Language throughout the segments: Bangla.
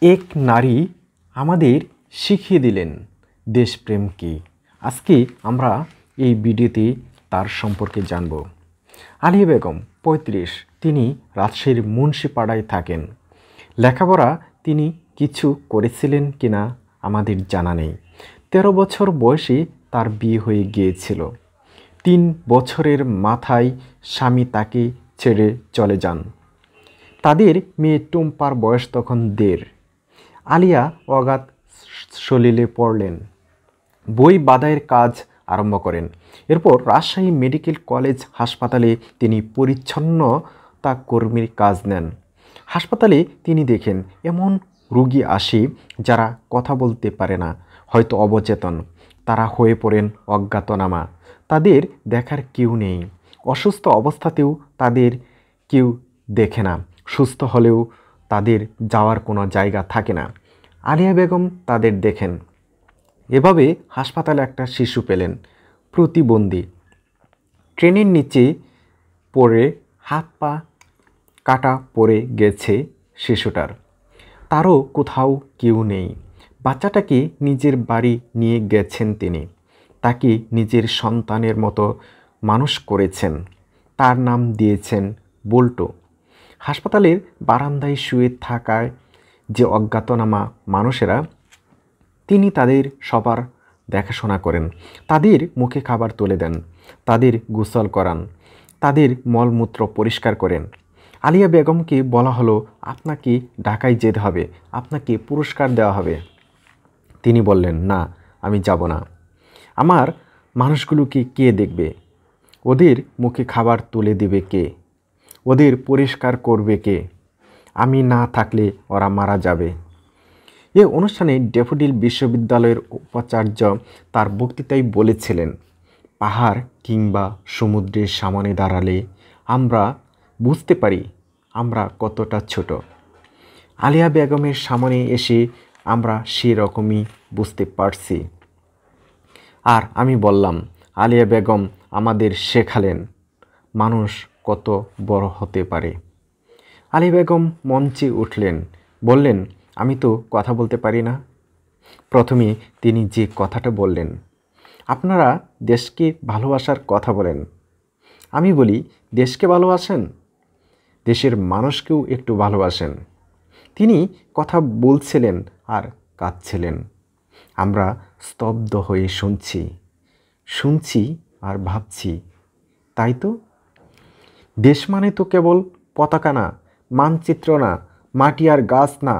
এক নারী আমাদের শিখিয়ে দিলেন দেশপ্রেম কি। আজকে আমরা এই ভিডিওতে তার সম্পর্কে জানব। আলিয়া বেগম ৩৫, তিনি রাজশাহীর মুন্সিপাড়ায় থাকেন। লেখাপড়া তিনি কিছু করেছিলেন কিনা আমাদের জানা নেই। ১৩ বছর বয়সে তার বিয়ে হয়ে গিয়েছিল। ৩ বছরের মাথায় স্বামী তাকে ছেড়ে চলে যান। তাদের মেয়ে টুম্পার বয়স তখন ১.৫। আলিয়া অগাধ সলিলে পড়লেন, বই বাঁধাইয়ের কাজ আরম্ভ করেন। এরপর রাজশাহী মেডিকেল কলেজ হাসপাতালে তিনি পরিচ্ছন্নতা কর্মীর কাজ নেন। হাসপাতালে তিনি দেখেন এমন রোগী আসে যারা কথা বলতে পারে না, হয়তো অবচেতন। তারা হয়ে পড়েন অজ্ঞাতনামা, তাদের দেখার কেউ নেই। অসুস্থ অবস্থাতেও তাদের কেউ দেখে না, সুস্থ হলেও তাদের যাওয়ার কোনো জায়গা থাকে না। আলিয়া বেগম তাদের দেখেন। এভাবে হাসপাতালে একটা শিশু পেলেন, প্রতিবন্ধী। ট্রেনের নিচে পড়ে হাত পা কাটা পড়ে গেছে শিশুটার, তারও কোথাও কেউ নেই। বাচ্চাটাকে নিজের বাড়ি নিয়ে গেছেন তিনি, তাকে নিজের সন্তানের মতো মানুষ করেছেন। তার নাম দিয়েছেন বল্টু। হাসপাতালের বারান্দায় শুয়ে থাকায় যে অজ্ঞাতনামা মানুষেরা, তিনি তাদের সবার দেখাশোনা করেন, তাদের মুখে খাবার তুলে দেন, তাদের গোসল করান, তাদের মলমূত্র পরিষ্কার করেন। আলিয়া বেগমকে বলা হলো, আপনাকে ঢাকায় যেতে হবে, আপনাকে পুরস্কার দেওয়া হবে। তিনি বললেন, না, আমি যাব না। আমার মানুষগুলোকে কে দেখবে? ওদের মুখে খাবার তুলে দেবে কে? ওদের পরিষ্কার করবে কে? আমি না থাকলে ওরা মারা যাবে। এ অনুষ্ঠানে ড্যাফোডিল বিশ্ববিদ্যালয়ের উপাচার্য তার বক্তৃতায় বলেছিলেন, পাহাড় কিংবা সমুদ্রের সামনে দাঁড়ালে আমরা বুঝতে পারি আমরা কতটা ছোট। আলিয়া বেগমের সামনে এসে আমরা সেরকমই বুঝতে পারছি। আর আমি বললাম, আলিয়া বেগম আমাদের শেখালেন মানুষ কত বড় হতে পারে। আলিয়া বেগম মঞ্চে উঠলেন, বললেন, আমি তো কথা বলতে পারি না। প্রথমে তিনি যে কথাটা বললেন, আপনারা দেশকে ভালোবাসার কথা বলেন। আমি বলি, দেশকে ভালোবাসেন, দেশের মানুষকেও একটু ভালোবাসেন। তিনি কথা বলছিলেন আর কাঁদছিলেন। আমরা স্তব্ধ হয়ে শুনছি আর ভাবছি, তাই তো। দেশ মানে তো কেবল পতাকা না, মানচিত্র না, মাটি আর গাছ না।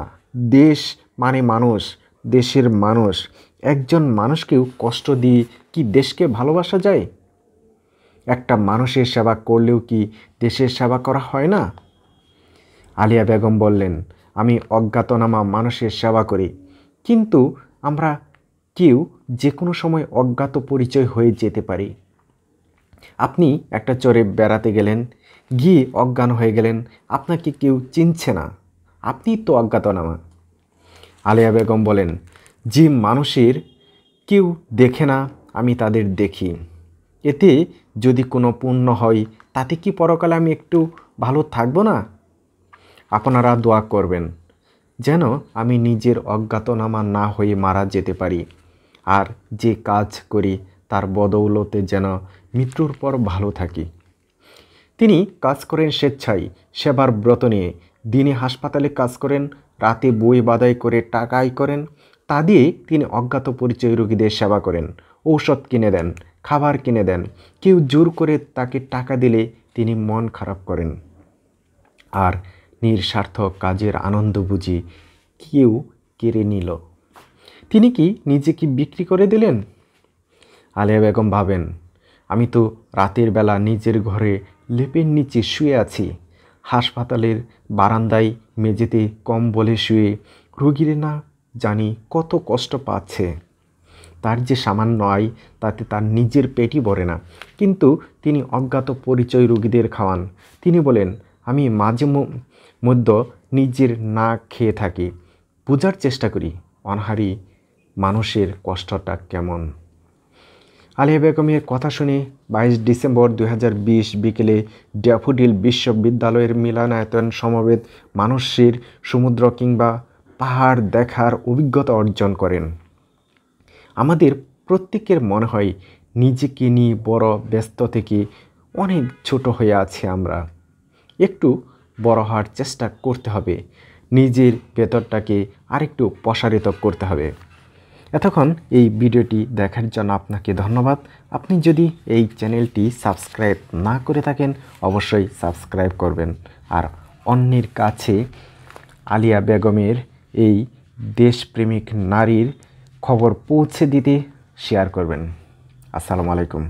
দেশ মানে মানুষ, দেশের মানুষ। একজন মানুষকেও কষ্ট দিয়ে কি দেশকে ভালোবাসা যায়? একটা মানুষের সেবা করলেও কি দেশের সেবা করা হয় না? আলিয়া বেগম বললেন, আমি অজ্ঞাতনামা মানুষের সেবা করি, কিন্তু আমরা কেউ যে কোনো সময় অজ্ঞাত পরিচয় হয়ে যেতে পারি। আপনি একটা চরে বেড়াতে গেলেন, গিয়ে অজ্ঞান হয়ে গেলেন, আপনাকে কেউ চিনছে না, আপনি তো অজ্ঞাতনামা। আলিয়া বেগম বলেন, যে মানুষের কেউ দেখে না, আমি তাদের দেখি। এতে যদি কোনো পুণ্য হয়, তাতে কি পরকালে আমি একটু ভালো থাকবো না? আপনারা দোয়া করবেন যেন আমি নিজের অজ্ঞাতনামা না হয়ে মারা যেতে পারি, আর যে কাজ করি তার বদৌলতে যেন মৃত্যুর পর ভালো থাকি। তিনি কাজ করেন স্বেচ্ছায়, সেবার ব্রত নিয়ে। দিনে হাসপাতালে কাজ করেন, রাতে বই বাঁধাই করে টাকা আয় করেন। তা দিয়ে তিনি অজ্ঞাত পরিচয় রোগীদের সেবা করেন, ঔষধ কিনে দেন, খাবার কিনে দেন। কেউ জোর করে তাকে টাকা দিলে তিনি মন খারাপ করেন। আর নিঃস্বার্থ কাজের আনন্দ বুঝি কেউ কেড়ে নিল। তিনি কি নিজেকে বিক্রি করে দিলেন? আলিয়া বেগম ভাবেন, আমি তো রাতের বেলা নিজের ঘরে লেপের নিচে শুয়ে আছি, হাসপাতালের বারান্দায় মেঝেতে কম্বলে শুয়ে রোগীরা না জানি কত কষ্ট পাচ্ছে। তার যে সামান্য আয়, তাতে তার নিজের পেটই ভরে না, কিন্তু তিনি অজ্ঞাত পরিচয় রোগীদের খাওয়ান। তিনি বলেন, আমি মাঝে মধ্যে নিজের না খেয়ে থাকি, বোঝার চেষ্টা করি অনাহারী মানুষের কষ্টটা কেমন। আলিয়া বেগমের কথা শুনে 22 ডিসেম্বর 2020 বিকেলে ড্যাফোডিল বিশ্ববিদ্যালয়ের মিলনায়তন সমবেত মানুষের সমুদ্র কিংবা পাহাড় দেখার অভিজ্ঞতা অর্জন করেন। আমাদের প্রত্যেকের মনে হয় নিজেকে নিয়ে বড় ব্যস্ত থেকে অনেক ছোট হয়ে আছি আমরা। একটু বড় হওয়ার চেষ্টা করতে হবে, নিজের ভেতরটাকে আরেকটু প্রসারিত করতে হবে। এতক্ষণ এই ভিডিওটি দেখার জন্য আপনাকে ধন্যবাদ। আপনি যদি এই চ্যানেলটি সাবস্ক্রাইব না করে থাকেন অবশ্যই সাবস্ক্রাইব করবেন, আর অন্যের কাছে আলিয়া বেগমের এই দেশপ্রেমিক নারীর খবর পৌঁছে দিতে শেয়ার করবেন। আসসালামু আলাইকুম।